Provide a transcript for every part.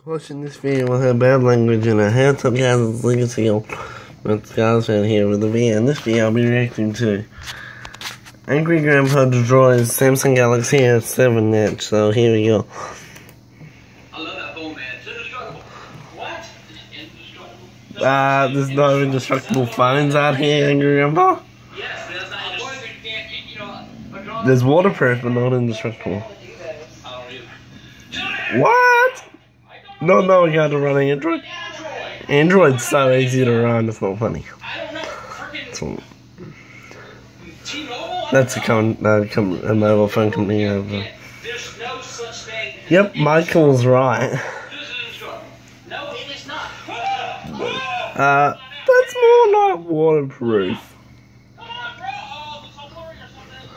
Watching this video will have bad language in it. Hey, what's up guys, it's Legacy with Skyzfan here with the video. In this video I'll be reacting to Angry Grandpa destroys Samsung Galaxy S7 Edge. So here we go. I love that phone, man. It's indestructible. What? It's indestructible? There's no indestructible phones out here, Angry Grandpa. Yes, there's not indestructible. There's waterproof but not indestructible. I don't either. What? No, we got to run Android. Android's so easy to run, it's not funny. I don't know. Freaking T-Mobile? That's a mobile phone company over. There's no such thing. Yep, Michael's right. This is indestructible. No, it is not. That's more like waterproof. Come on, bro. Oh, it's all blurry or something.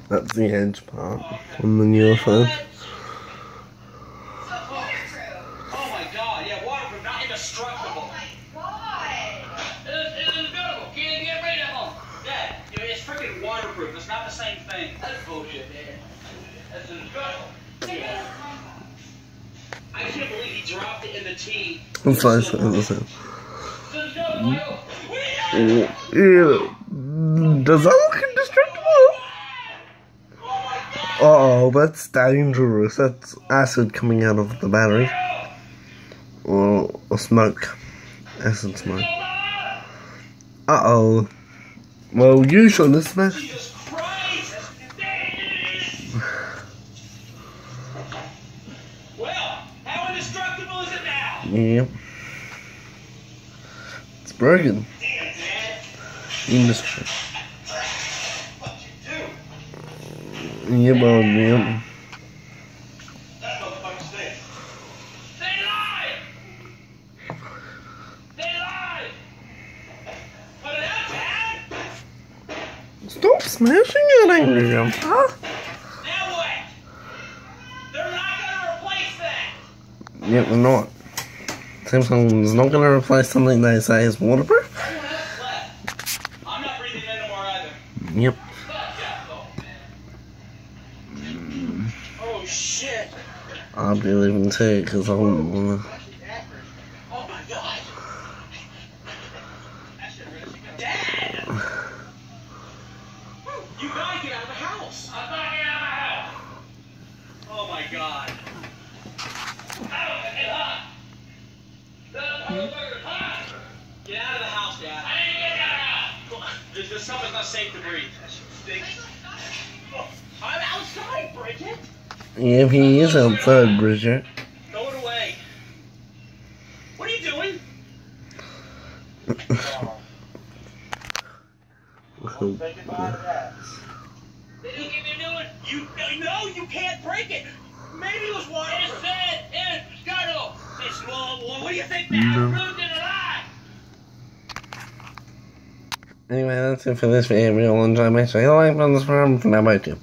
That's the edge part on the newer phone. Indestructible. Oh my god! It's indestructible. Can't get rid of them. Dad, it's freaking waterproof. It's not the same thing. That's bullshit, man. That's indestructible. Yeah. I can't believe he dropped it in the tea. That's nice. Does that look indestructible? Uh-oh, that's dangerous. That's acid coming out of the battery. Or smoke. Acid smoke. Uh-oh. Well, you shouldn't have smashed. Jesus Christ! Well, how indestructible is it now? Yep. It's broken. Damn, Dad. Indestructible. What you do? Yep, yep. That motherfucker's dead. They lied! They lied! Put it out, Dad! Stop smashing it, Angry Grandpa. Now what? They're not gonna replace that! Yep, they're not. Samsung's not going to replace something they say is waterproof. Everyone else left. I'm not breathing in no more either. Yep. Oh shit! I'll be leaving too, because I wouldn't want to. Oh my god! Dad! You gotta get out of the house! I'm not getting out of the house! Oh my god! Get hot! Get out of the house, Dad! I didn't get out of the house! There's something's not safe to breathe. I'm outside, Bridget! Yep, he is outside, Bridget. Throw it away. What are you doing? You can't break it. Maybe it was water. It said indestructible. It's small. What do you think now? Proved it alive. Anyway, that's it for this video. If you all enjoy, make sure you like on this program. For now, bye too.